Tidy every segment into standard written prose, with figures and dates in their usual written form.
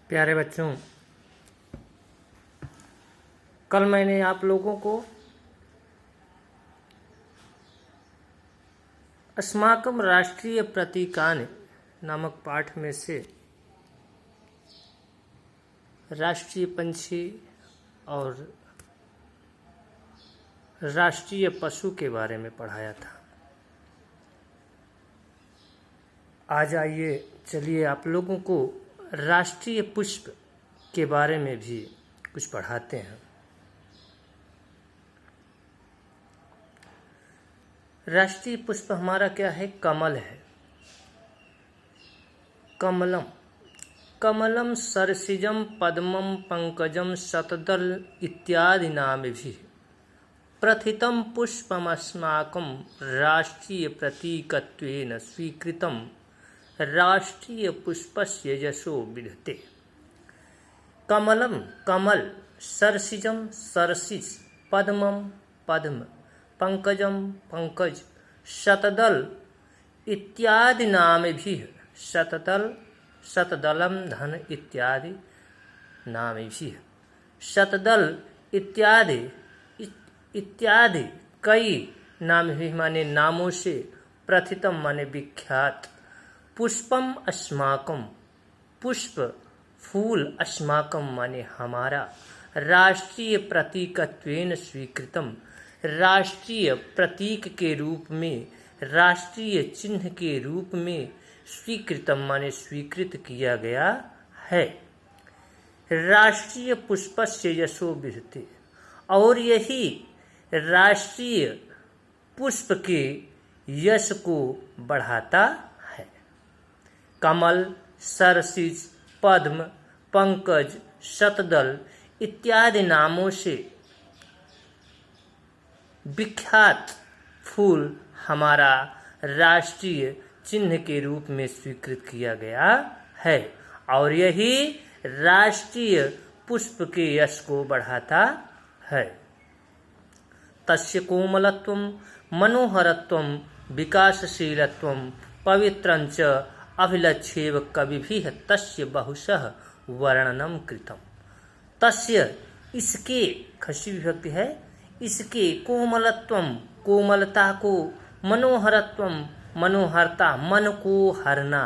प्यारे बच्चों, कल मैंने आप लोगों को अस्माकं राष्ट्रीय प्रतीकानि नामक पाठ में से राष्ट्रीय पंछी और राष्ट्रीय पशु के बारे में पढ़ाया था। आज आइए चलिए आप लोगों को राष्ट्रीय पुष्प के बारे में भी कुछ पढ़ाते हैं। राष्ट्रीय पुष्प हमारा क्या है? कमल है। कमलम कमलम सरसिजम पद्मम पंकजम शतदल इत्यादि नामभिः प्रथितं पुष्पमस्माकं राष्ट्रीय प्रतीकत्वेन स्वीकृतं राष्ट्रीय पुष्पस्य यशो विधते। कमलम कमल, सरसिजम सरसिज, पद्मम पद्म, पंकजम पंकज, शतदल इत्यादि नामभिः शतदल शतदलम धन इत्यादि नामभिः शतदल इत्यादि इत्यादि कई नाम भी माने नामों से प्रथितम माने विख्यात। पुष्पम अस्माकम पुष्प फूल, अस्माकम माने हमारा, राष्ट्रीय प्रतीकत्वेन स्वीकृतम राष्ट्रीय प्रतीक के रूप में, राष्ट्रीय चिन्ह के रूप में, स्वीकृतम माने स्वीकृत किया गया है। राष्ट्रीय पुष्पस्य यशो विधते, और यही राष्ट्रीय पुष्प के यश को बढ़ाता है। कमल, सरसिज, पद्म, पंकज, शतदल इत्यादि नामों से विख्यात फूल हमारा राष्ट्रीय चिन्ह के रूप में स्वीकृत किया गया है, और यही राष्ट्रीय पुष्प के यश को बढ़ाता है। तस्य कोमलत्वं मनोहरत्वं विकासशीलत्वं पवित्रंच अभिलक्ष्येव कविभिः तस्य बहुशः वर्णनम कृतम। तस्य इसके, खसी विभक्ति है, इसके कोमलत्वं कोमलता को, मनोहरत्वं मनोहरता मन को हरना,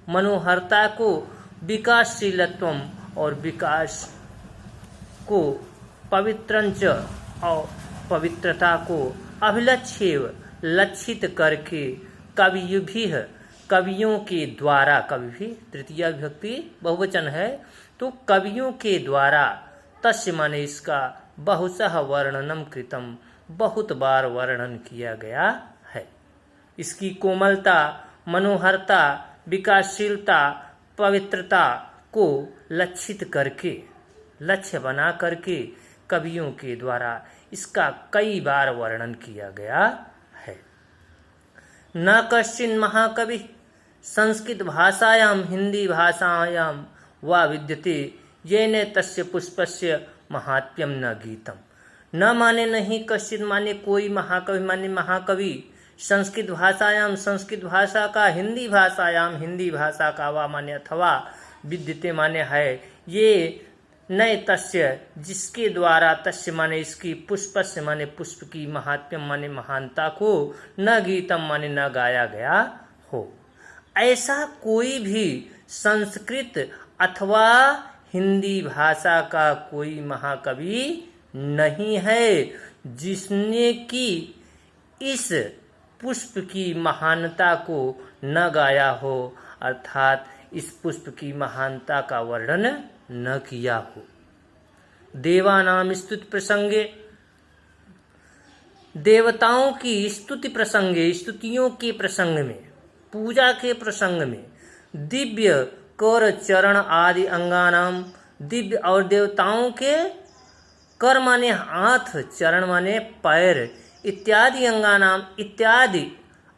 मनोहरता को, विकासशीलत्वं और विकास को, पवित्रंच और पवित्रता को, अभिलक्ष्येव लक्षित करके, कविभिः कवियों के द्वारा, कवि भी तृतीया विभक्ति बहुवचन है तो कवियों के द्वारा, तस्य माने इसका, बहुशः वर्णनम कृतम बहुत बार वर्णन किया गया है। इसकी कोमलता, मनोहरता, विकासशीलता, पवित्रता को लक्षित करके, लक्ष्य बना करके कवियों के द्वारा इसका कई बार वर्णन किया गया है। न कश्चिन महाकवि संस्कृत भाषायां हिंदी भाषायां वा विद्यते येन तस्य पुष्पस्य महात्म्यं न गीतम। न माने नहीं, कश्चित माने कोई, महाकवि माने महाकवि, संस्कृत भाषायां संस्कृत भाषा का, हिंदी भाषायां हिंदी भाषा का, वा माने अथवा, विद्यते माने है, ये नए तस्य जिसके द्वारा, तस्य माने इसकी, पुष्पस्य माने पुष्प की, महात्म्यम माने महानता को, न गीतम माने न गाया गया हो। ऐसा कोई भी संस्कृत अथवा हिंदी भाषा का कोई महाकवि नहीं है जिसने की इस पुष्प की महानता को न गाया हो, अर्थात इस पुष्प की महानता का वर्णन न किया हो। देवानाम स्तुति प्रसंगे, देवताओं की स्तुति प्रसंगे, स्तुतियों के प्रसंग में, पूजा के प्रसंग में, दिव्य कर चरण आदि अंगानाम, दिव्य और देवताओं के कर माने हाथ, चरण माने पैर, इत्यादि अंगानाम इत्यादि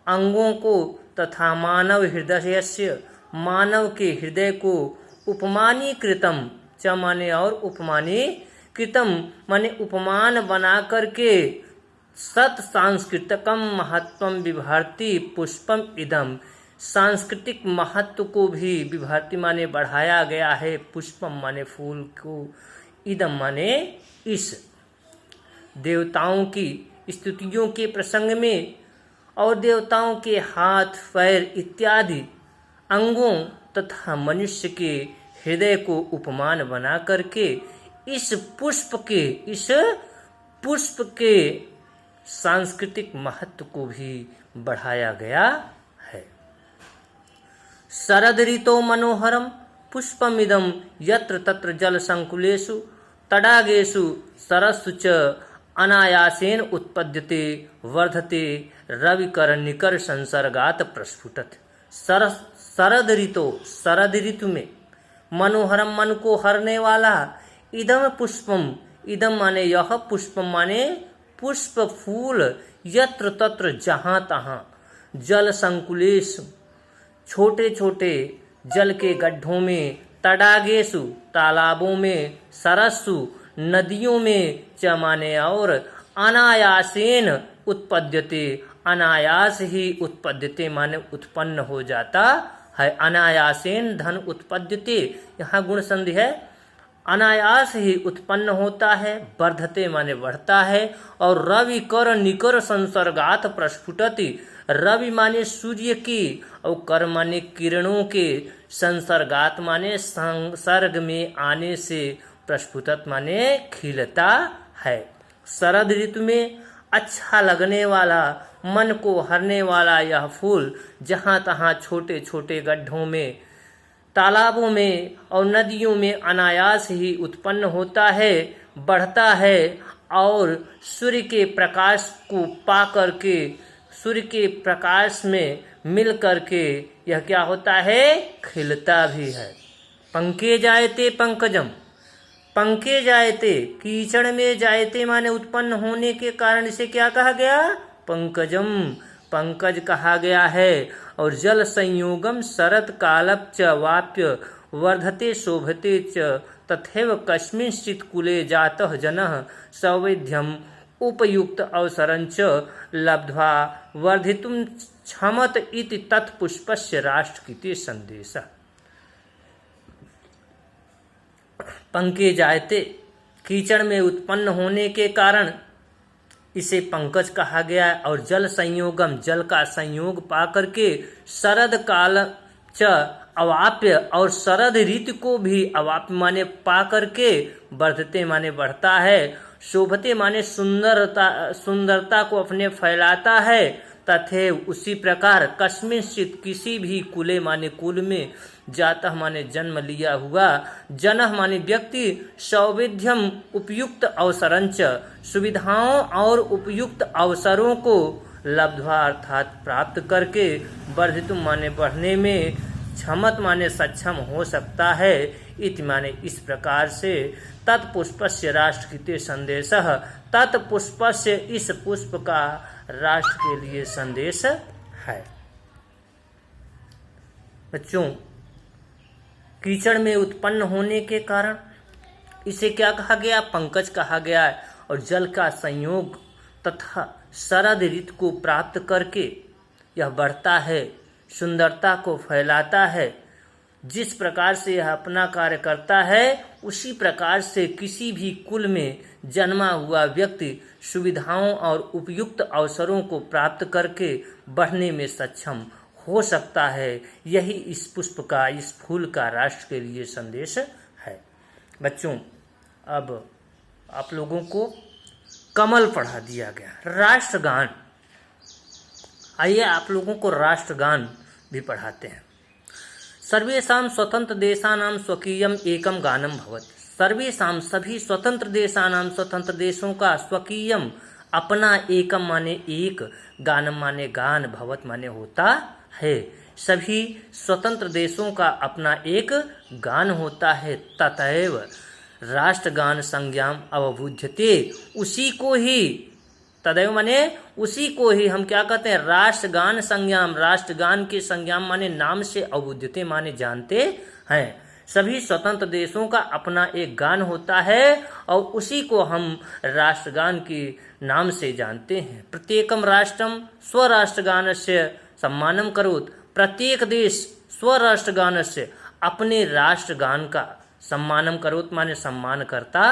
अंगों को, तथा मानव हृदयस्य मानव के हृदय को, उपमानी कृतम, च माने और उपमानी कृतम माने उपमान बना करके, सत सांस्कृतिकम महत्वम विभाति पुष्पम इदम, सांस्कृतिक महत्व को भी विभर्ति माने बढ़ाया गया है। पुष्पम माने फूल को, इदम माने इस। देवताओं की स्तुतियों के प्रसंग में और देवताओं के हाथ, पैर इत्यादि अंगों तथा मनुष्य के हृदय को उपमान बना करके इस पुष्प के सांस्कृतिक महत्व को भी बढ़ाया गया है। शरद ऋतो मनोहरम पुष्पमिदं यत्र तत्र जल संकुलेषु तडागेषु सरस्सु च अनायासेन उत्पद्यते वर्धते रविकरनिकर संसर्गात प्रस्फुटत। शरद ऋतु में मनोहरम मन को हरने वाला, इदम पुष्पम, इदम माने यह, पुष्पम माने पुष्प फूल, यत्र तत्र जहाँ तहाँ, जल संकुलेश छोटे छोटे जल के गड्ढों में, तडागेशु तालाबों में, सरस्सु नदियों में, च माने और, अनायासेन उत्पद्यते, अनायास ही उत्पद्यते माने उत्पन्न हो जाता है। अनायासेन धन उत्पद्यते, यहाँ गुण संधि है, अनायास ही उत्पन्न होता है। वर्धते माने बढ़ता है। और रवि कर निकर संसर्गात प्रस्फुटति, रवि माने सूर्य की और कर माने किरणों के, संसर्गात माने संसर्ग में आने से, प्रस्फुटत माने खिलता है। शरद ऋतु में अच्छा लगने वाला, मन को हरने वाला यह फूल जहाँ तहाँ छोटे छोटे गड्ढों में, तालाबों में और नदियों में अनायास ही उत्पन्न होता है, बढ़ता है और सूर्य के प्रकाश को पा करके, सूर्य के प्रकाश में मिल करके यह क्या होता है, खिलता भी है। पंके जायते पंकजम, पंके जायते, कीचड़ में जायते माने उत्पन्न होने के कारण इसे क्या कहा गया, पंकजम, पंकज कहा गया है। और जल संयोगम शरत कालप च वाप्य वर्धते शोभते च तथैव कस्मिंश्चित् कुले जातः जनः सौविध्यम उपयुक्त अवसरञ्च लब्ध्वा वर्धितुं क्षमत इति तत्पुष्पस्य राष्ट्रकृते संदेशः। पंके जायते, कीचड़ में उत्पन्न होने के कारण इसे पंकज कहा गया है। और जल संयोगम, जल का संयोग पा करके, शरद काल च अवाप्य, और शरद ऋतु को भी अवाप्य माने पा करके, वर्धते माने बढ़ता है, शोभते माने सुंदरता को अपने फैलाता है, तथैव उसी प्रकार कस्मिंश्चित् किसी भी कुले माने कुल में, जातः माने जन्म लिया हुआ, जनः माने व्यक्ति, सौविध्यम उपयुक्त अवसरंच सुविधाओं और उपयुक्त अवसरों को लब्ध्वा अर्थात प्राप्त करके, वर्धितुम माने बढ़ने में, क्षमत माने सक्षम हो सकता है, इति माने इस प्रकार से, तत्पुष्पस्य राष्ट्रकृते संदेशः, तत्पुष्पस्य इस पुष्प का राष्ट्र के लिए संदेश है। बच्चों, कीचड़ में उत्पन्न होने के कारण इसे क्या कहा गया, पंकज कहा गया है। और जल का संयोग तथा शरद ऋतु को प्राप्त करके यह बढ़ता है, सुंदरता को फैलाता है। जिस प्रकार से यह अपना कार्य करता है, उसी प्रकार से किसी भी कुल में जन्मा हुआ व्यक्ति सुविधाओं और उपयुक्त अवसरों को प्राप्त करके बढ़ने में सक्षम हो सकता है। यही इस पुष्प का, इस फूल का राष्ट्र के लिए संदेश है। बच्चों, अब आप लोगों को कमल पढ़ा दिया गया, राष्ट्रगान। आइए आप लोगों को राष्ट्रगान भी पढ़ाते हैं। सर्वेषां स्वतंत्र देशानां स्वकीयम एकम गानम भवत। सर्वेषां सभी स्वतंत्र देशानां स्वतंत्र देशों का स्वकीयम अपना, एकम माने एक, गानम माने गान, भवत माने होता है। सभी स्वतंत्र देशों का अपना एक गान होता है। ततएव राष्ट्रगान संज्ञाम अवबुध्यते, उसी को ही, तदैव माने उसी को ही हम क्या कहते हैं, राष्ट्रगान संज्ञाम, राष्ट्रगान के संज्ञाम माने नाम से, अवबुध्यते माने जानते हैं। सभी स्वतंत्र देशों का अपना एक गान होता है और उसी को हम राष्ट्रगान के नाम से जानते हैं। प्रत्येकम राष्ट्रम स्वराष्ट्रगानस्य सम्मानम करोत्, प्रत्येक देश स्वराष्ट्रगान से अपने राष्ट्रगान का सम्मानम करोत माने सम्मान करता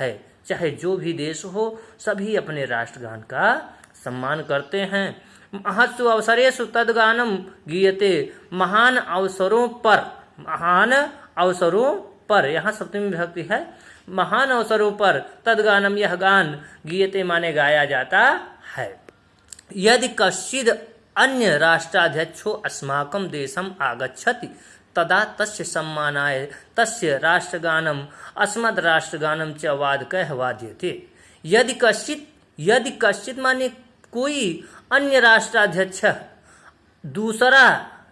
है। चाहे जो भी देश हो सभी अपने राष्ट्रगान का सम्मान करते हैं। महत्व अवसरेषु तद्गानम गीयते, महान अवसरों पर यहाँ सप्तमी विभक्ति है, महान अवसरों पर तद्गानम यह गान गीयते माने गाया जाता है। यदि कश्चिद अन्य राष्ट्राध्यक्षो अस्माकं देशम आगच्छति तदा तस्य सम्मानाय तस्य राष्ट्रगानम अस्मद् राष्ट्रगानम च वादकः वाद्यते। यदि कश्चित माने कोई अन्य राष्ट्राध्यक्ष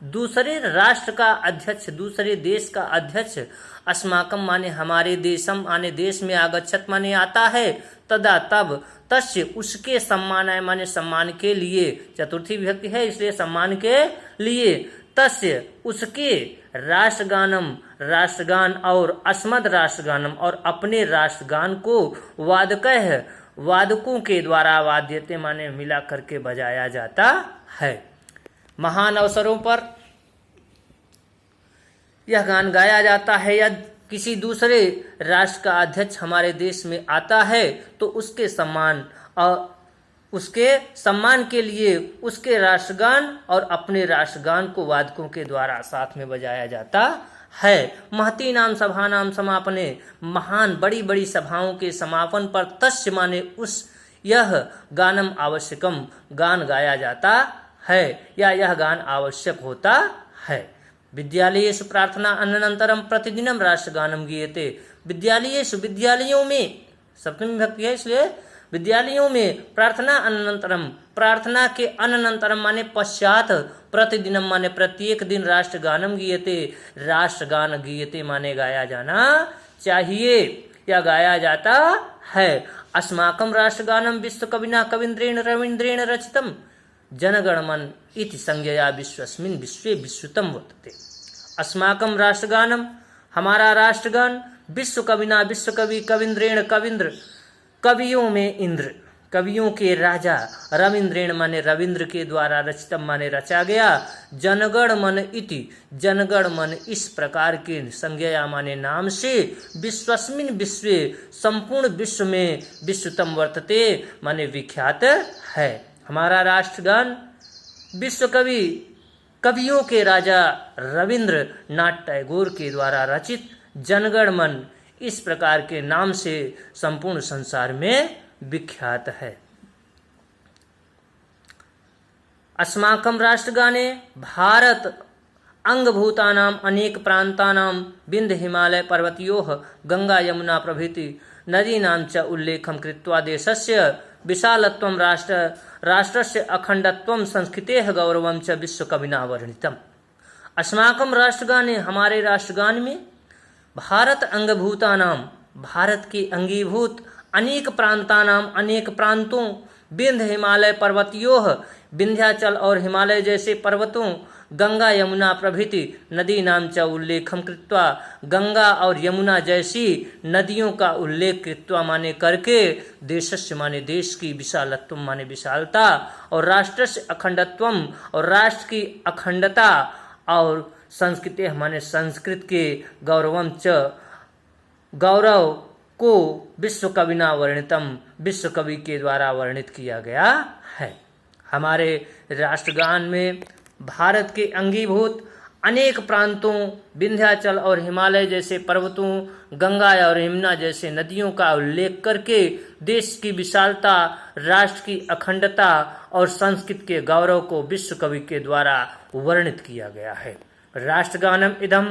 दूसरे राष्ट्र का अध्यक्ष, दूसरे देश का अध्यक्ष, अस्माकम माने हमारे देशम माने देश में, आगच्छत माने आता है, तदा तब, तस्य उसके सम्मानाय माने सम्मान के लिए, चतुर्थी विभक्ति है इसलिए सम्मान के लिए, तस्य उसके राष्ट्रगानम राष्ट्रगान और अस्मद राष्ट्रगानम और अपने राष्ट्रगान को वादकः वादकों के द्वारा वाद्यते माने मिला करके बजाया जाता है। महान अवसरों पर यह गान गाया जाता है। यदि किसी दूसरे राष्ट्र का अध्यक्ष हमारे देश में आता है तो उसके सम्मान के लिए उसके राष्ट्रगान और अपने राष्ट्रगान को वादकों के द्वारा साथ में बजाया जाता है। महती नाम सभा नाम समापने, महान बड़ी बड़ी सभाओं के समापन पर तस्य माने उस यह गानम आवश्यकम गान गाया जाता है या यह गान आवश्यक होता है। विद्यालयेषु प्रार्थना अनंतरम प्रतिदिनम राष्ट्रगानम गीयते। विद्यालयों में सप्तमी विभक्ति है इसलिए विद्यालयों में प्रार्थना अनंतरम, प्रार्थना के अनंतरम माने पश्चात, प्रतिदिनम माने प्रत्येक दिन, राष्ट्रगानम गीयते राष्ट्रगान गीयते माने गाया जाना चाहिए या गाया जाता है। अस्माकं राष्ट्रगानम विश्वकविना कवींद्रेण रवींद्रेण रचितम जनगणमन इति संज्ञया विश्वस्मिन् विश्वे विश्रुतम वर्तते। अस्माकं राष्ट्रगानम हमारा राष्ट्रगान विश्वकविना विश्वकवि कवींद्रेण कवींद्र कवियों में इंद्र, कवियों के राजा, रविंद्रेण माने रविंद्र के द्वारा रचितम माने रचा गया, जनगण मन इति जनगण मन इस प्रकार के संज्ञा माने नाम से, विश्वस्मिन विश्वे संपूर्ण विश्व में, विश्वतम वर्तते माने विख्यात है। हमारा राष्ट्रगान विश्वकवि कवियों के राजा रविंद्र नाथ टैगोर के द्वारा रचित जनगण मन इस प्रकार के नाम से संपूर्ण संसार में विख्यात है। अस्माकं राष्ट्रगाने भारत अंगभूतानां अनेक प्रांतानां विंध्य हिमालय पर्वतयोः गंगा यमुना प्रभृति नदीनां च उल्लेखं कृत्वा देशस्य विशालत्वं राष्ट्रस्य अखंडत्वं संस्कृतेः गौरवं च विश्वकविना वर्णितम्। अस्माकं राष्ट्रगाने हमारे राष्ट्रगान में भारत अंगभूतानाम भारत के अंगीभूत, अनेक प्रांतानाम अनेक प्रांतों, विंध्य हिमालय पर्वतयोः विंध्याचल और हिमालय जैसे पर्वतों, गंगा यमुना प्रभृति नदी नाम च उल्लेखम कृत्वा गंगा और यमुना जैसी नदियों का उल्लेख कृत्वा माने करके, देशस्य माने देश की, विशालत्व माने विशालता और राष्ट्रस्य अखंडत्वम और राष्ट्र की अखंडता और संस्कृति माने संस्कृत के गौरवम च गौरव को विश्वकविना वर्णितम विश्वकवि के द्वारा वर्णित किया गया है। हमारे राष्ट्रगान में भारत के अंगीभूत अनेक प्रांतों, विंध्याचल और हिमालय जैसे पर्वतों, गंगा और यमुना जैसे नदियों का उल्लेख करके देश की विशालता, राष्ट्र की अखंडता और संस्कृत के गौरव को विश्वकवि के द्वारा वर्णित किया गया है। राष्ट्रगानम इदम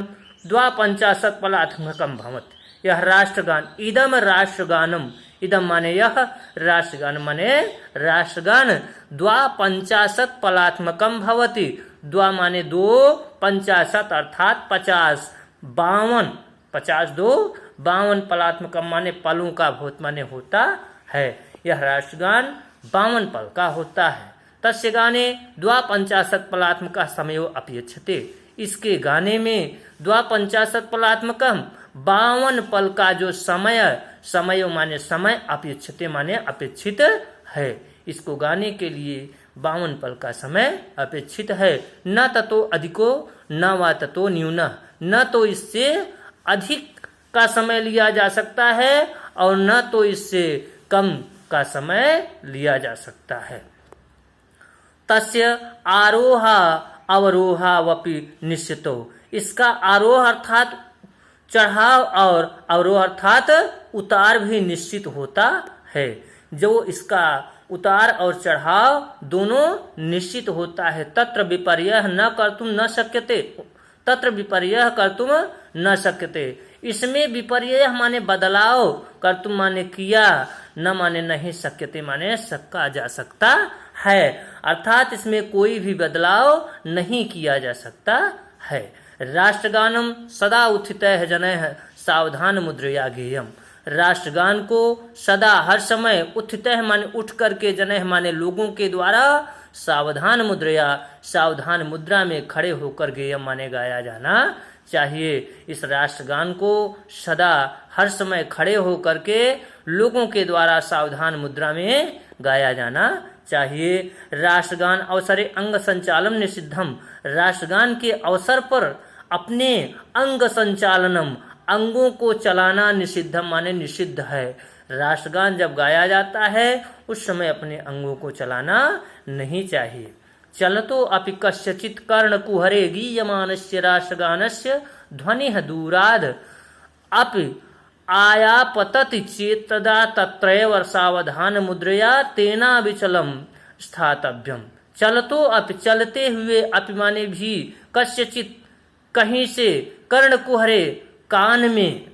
द्वापंचाशत् पलात्मकम भवत्। यह राष्ट्रगान, इदम राष्ट्रगानम, इदम माने यह, राष्ट्रगान माने राष्ट्रगान, द्वापंचाशत् पलात्मकम भवति। द्वा माने दो, पंचाशत अर्थात 50, 52, 50 दो 52, पलात्मकम माने पलों का भूत माने होता है। यह राष्ट्रगान 52 पल का होता है। तस्य गाने द्वापंचाशत् पलात्मक समयो अपेक्षते। इसके गाने में द्वापंचाशत् पलात्मकम 52 पल का जो समय माने समय, अपेक्षते माने अपेक्षित है। इसको गाने के लिए 52 पल का समय अपेक्षित है। न ततो अधिको न वा ततो न्यूनः, न तो इससे अधिक का समय लिया जा सकता है और न तो इससे कम का समय लिया जा सकता है। तस्य आरोहा अवरोहा वपि निश्चितो, इसका आरोह अर्थात चढ़ाव और अवरोह अर्थात उतार भी निश्चित होता है। जो इसका उतार और चढ़ाव दोनों निश्चित होता है। तत्र विपर्ययः न कर्तुम न शक्यते, तत्र विपर्ययः कर्तुम न शक्यते, इसमें विपर्यय माने बदलाव, कर्तुम माने किया, न माने नहीं, शक्यते माने सका जा सकता है, अर्थात इसमें कोई भी बदलाव नहीं किया जा सकता है। राष्ट्रगानम सदा उत्थितः जनैः सावधान मुद्रया गेयम, राष्ट्रगान को सदा हर समय उत्थितः माने उठ करके, जनैः माने लोगों के द्वारा, सावधान मुद्रया सावधान मुद्रा में खड़े होकर गेयम माने गाया जाना चाहिए। इस राष्ट्रगान को सदा हर समय खड़े होकर के लोगों के द्वारा सावधान मुद्रा में गाया जाना चाहिए। राष्ट्रगान अवसरे अंग संचालन निषिद्धम, राष्ट्रगान के अवसर पर अपने अंग संचालनम, अंगों को चलाना निषिद्धम माने निषिद्ध है। राष्ट्रगान जब गाया जाता है उस समय अपने अंगों को चलाना नहीं चाहिए। चलतो अपि कस्यचित् कर्णकुहरे गीयमानस्य राष्ट्रगानस्य ध्वनिः दूराद् अपि आयापतति चेत् तदा तत्रैव सावधान मुद्रया तेना विचलम स्थातव्यम। चलतो अपि चलते हुए, अपि माने भी, कस्यचित् कहीं से, कर्णकुहरे कान में,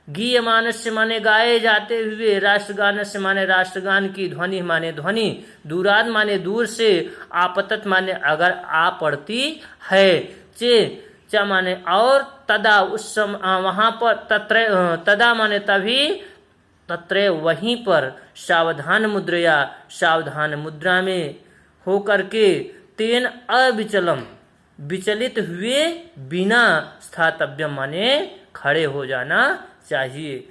गीयमानस्य माने गाए जाते हुए, राष्ट्रगानस्य माने राष्ट्रगान की, ध्वनि माने ध्वनि, दूराद माने दूर से, आपतत माने अगर आ पड़ती है, चे च माने और, तदा उस समय वहां पर, तत्र तदा माने तभी, तत्र वहीं पर, सावधान मुद्रया सावधान मुद्रा में होकर के, तेन अविचलम विचलित हुए बिना, स्थातव्यम माने खड़े हो जाना चाहिए।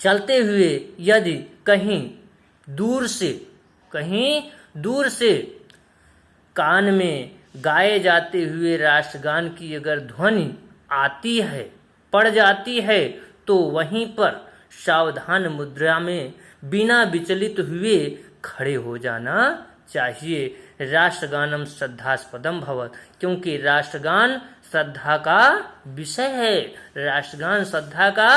चलते हुए यदि कहीं दूर से कान में गाए जाते हुए राष्ट्रगान की अगर ध्वनि आती है, पड़ जाती है, तो वहीं पर सावधान मुद्रा में बिना विचलित हुए खड़े हो जाना चाहिए। राष्ट्रगानम श्रद्धास्पदम भवत, क्योंकि राष्ट्रगान श्रद्धा का विषय है, राष्ट्रगान श्रद्धा का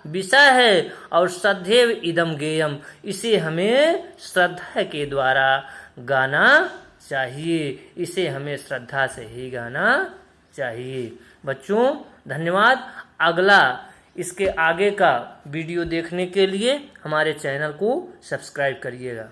विषय है। और श्रद्धेव इदम गेयम, इसे हमें श्रद्धा के द्वारा गाना चाहिए, इसे हमें श्रद्धा से ही गाना चाहिए। बच्चों धन्यवाद। अगला इसके आगे का वीडियो देखने के लिए हमारे चैनल को सब्सक्राइब करिएगा।